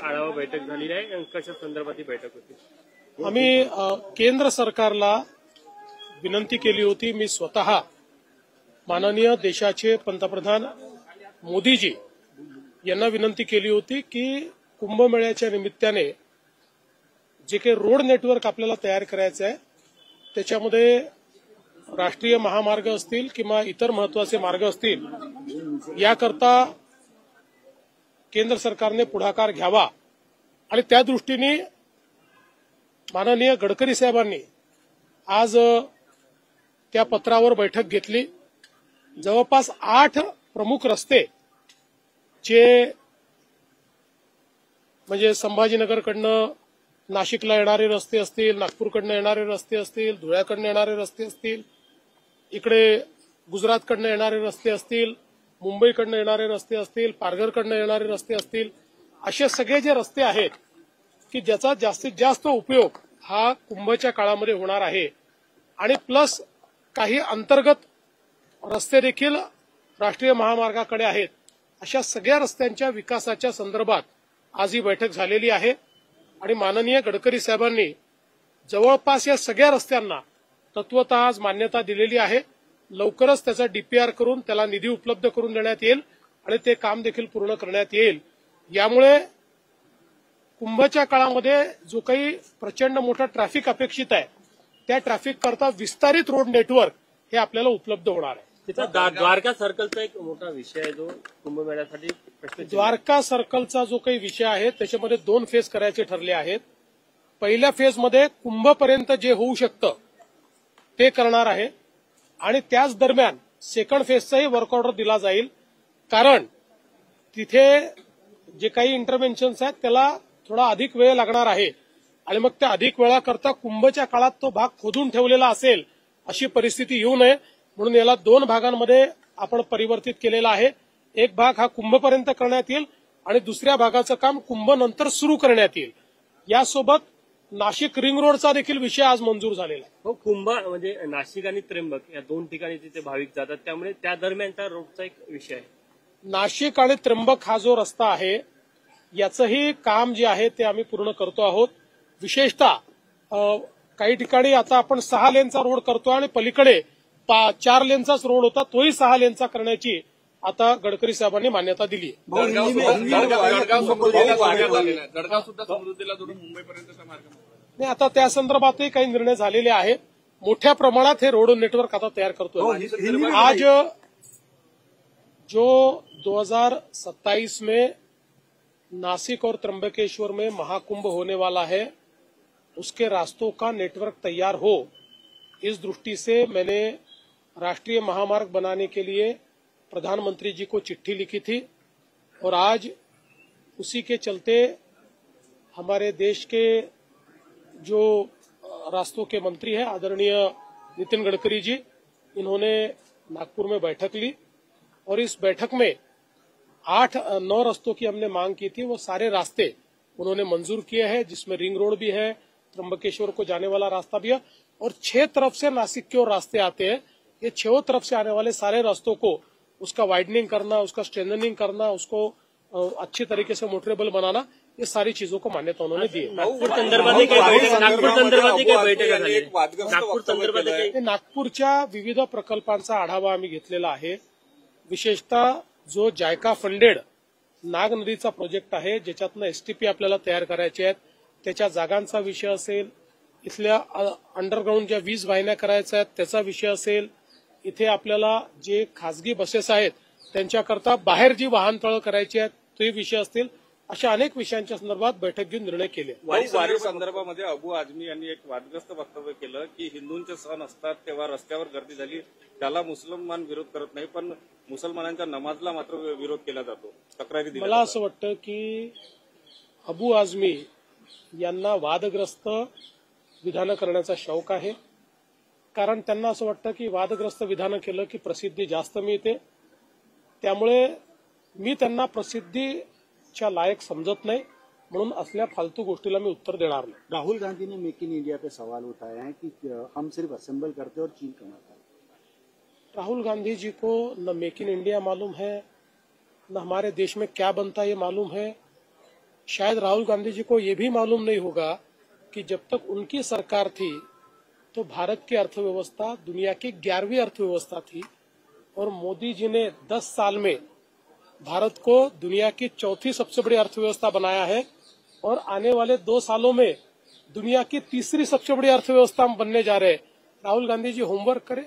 आढावा बैठक झालेली आहे, कशा संदर्भात ही बैठक होती? आम्ही केंद्र सरकारला विनंती केली होती. मी स्वतः माननीय देशाचे पंतप्रधान मोदीजी यांना विनंती केली होती की कुंभमेळ्याच्या निमित्ताने जे काही रोड नेटवर्क आपल्याला तयार करायचं आहे त्याच्यामध्ये राष्ट्रीय महामार्ग असतील किंवा इतर महत्वाचे मार्ग असतील याकरता केंद्र सरकारने पुढाकार घ्यावा आणि त्या दृष्टीने माननीय गडकरी साहेबांनी आज त्या पत्रावर बैठक घेतली. जवळपास 8 प्रमुख रस्ते जे म्हणजे संभाजीनगरकडनं नाशिकला येणारे रस्ते असतील, नागपूरकडनं येणारे रस्ते असतील, धुळ्याकडनं येणारे रस्ते असतील, इकडे गुजरातकडनं येणारे रस्ते असतील, मुंबईकडनं येणारे रस्ते असतील, पारघरकडनं येणारे रस्ते असतील, असे सगळे जे रस्ते आहेत की ज्याचा जास्तीत जास्त उपयोग हा कुंभच्या काळामध्ये होणार आहे आणि प्लस काही अंतर्गत रस्ते देखील राष्ट्रीय महामार्गाकडे आहेत, अशा सगळ्या रस्त्यांच्या विकासाच्या संदर्भात आज ही बैठक झालेली आहे आणि माननीय गडकरी साहेबांनी जवळपास या सगळ्या रस्त्यांना तत्वतः आज मान्यता दिलेली आहे. लवकरच त्याचा डीपीआर करून त्याला निधी उपलब्ध करून देण्यात येईल आणि ते काम देखील पूर्ण करण्यात येईल. यामुळे कुंभच्या काळामध्ये जो काही प्रचंड मोठा ट्रॅफिक अपेक्षित आहे त्या ट्रॅफिक करता विस्तारित रोड नेटवर्क हे आपल्याला उपलब्ध होणार आहे. द्वारका सर्कलचा एक मोठा विषय आहे जो कुंभमेळ्यासाठी द्वारका सर्कलचा जो काही विषय आहे त्याच्यामध्ये 2 फेज करायचे ठरले आहेत. पहिल्या फेजमध्ये कुंभपर्यंत जे होऊ शकतं ते करणार आहे आणि त्याच दरम्यान सेकंड फेजचाही वर्क ऑर्डर दिला जाईल, कारण तिथे जे काही इंटरव्हेन्शन्स आहेत त्याला थोडा अधिक वेळ लागणार आहे आणि मग त्या अधिक वेळाकरता कुंभच्या काळात तो भाग खोदून ठेवलेला असेल अशी परिस्थिती येऊ नये म्हणून याला 2 भागांमध्ये आपण परिवर्तित केलेला आहे. एक भाग हा कुंभपर्यंत करण्यात येईल आणि दुसऱ्या भागाचं काम कुंभ नंतर सुरू करण्यात येईल. यासोबत नाशिक रिंग रोडचा देखील विषय आज मंजूर झालेला आहे. हो, कुंभ म्हणजे नाशिक आणि त्र्यंबक या 2 ठिकाणी तिथे भाविक जातात, त्यामुळे त्या दरम्यानचा रोडचा एक विषय आहे. नाशिक आणि त्र्यंबक हा जो रस्ता आहे याचंही काम जे आहे ते आम्ही पूर्ण करतो आहोत. विशेषतः काही ठिकाणी आता आपण 6 लेनचा रोड करतो आणि पलीकडे 4 लेनचाच रोड होता तोही 6 लेनचा करण्याची आता गडकरी साहेबांनी मान्यता दिली. जळगाव सुद्धा समृद्धीला जोडून मुंबईपर्यंतचा मार्ग नाही, आता त्या संदर्भातही काही निर्णय झालेले आहेत. मोठ्या प्रमाणात हे रोड नेटवर्क आता तयार करतोय. आज जो 2027 में नासिक और त्र्यंबकेश्वर में महाकुंभ होने वाला है उसके रास्तों का नेटवर्क तैयार हो, इस दृष्टि से मैंने राष्ट्रीय महामार्ग बनाने के लिए प्रधानमंत्री जी को चिट्ठी लिखी थी और आज उसी के चलते हमारे देश के जो रास्तों के मंत्री हैं आदरणीय नितिन गडकरी जी, इन्होंने नागपुर में बैठक ली और इस बैठक में 8-9 रास्तों की हमने मांग की थी, वो सारे रास्ते उन्होंने मंजूर किए हैं, जिसमें रिंग रोड भी है, त्र्यंबकेश्वर को जाने वाला रास्ता भी है और 6 तरफ से नासिक की ओर रास्ते आते हैं. ये 6 तरफ से आने वाले सारे रास्तों को उसका वाइडनिंग करना, उसका स्ट्रेंथनिंग करना, उसको अच्छी तरीके से मोटरेबल बनाना, ये सारी चीजों को मान्यता उन्होंने दी है. नागपूरच्या विविध प्रकल्पांचा आढावा आम्ही घेतलेला आहे. विशेषतः जो जायका फंडेड नाग नदीचा प्रोजेक्ट आहे ज्याच्यातनं एसटीपी आपल्याला तयार करायचे आहेत, त्याच्या जागांचा विषय असेल, इथल्या अंडरग्राऊंड ज्या 20 वाहिन्या करायच्या आहेत त्याचा विषय असेल, इथे आपल्याला जे खासगी बसेस आहेत त्यांच्याकरता बाहेर जी वाहनतळं करायची आहेत ते विषय असतील, अशा अनेक विषयांच्या संदर्भात बैठक घेऊन निर्णय केले. वारी संदर्भामध्ये अबू आझमी यांनी एक वादग्रस्त वक्तव्य केलं की हिंदूंचे सण असतात तेव्हा रस्त्यावर गर्दी झाली, त्याला मुसलमान विरोध करत नाही पण मुसलमानांच्या नमाजला मात्र विरोध केला जातो, तक्रारी दिल्या. मला असं वाटतं की अबू आझमी यांना वादग्रस्त विधानं करण्याचा शौक आहे, कारण त्यांना असं वाटतं की वादग्रस्त विधानं केलं की प्रसिद्धी जास्त मिळते, त्यामुळे मी त्यांना प्रसिद्धीच्या लायक समजत नाही, म्हणून असल्या फालतू गोष्टीला मी उत्तर देणार नाही. राहुल गांधी ने मेक इन इंडिया पे सवाल उठाया है कि हम सिर्फ असेंबल करते और चीन कमाता है. राहुल गांधी जी को न मेक इन इंडिया मालूम है, न हमारे देश में क्या बनता है ये मालूम है. शायद राहुल गांधी जी को ये भी मालूम नहीं होगा कि जब तक उनकी सरकार थी तो भारत की अर्थव्यवस्था दुनिया की 11वीं अर्थव्यवस्था थी और मोदी जी ने 10 साल में भारत को दुनिया की 4थी सबसे बड़ी अर्थव्यवस्था बनाया है और आने वाले 2 सालों में दुनिया की 3री सबसे बड़ी अर्थव्यवस्था बनने जा रहे हैं। राहुल गांधी जी होमवर्क करें,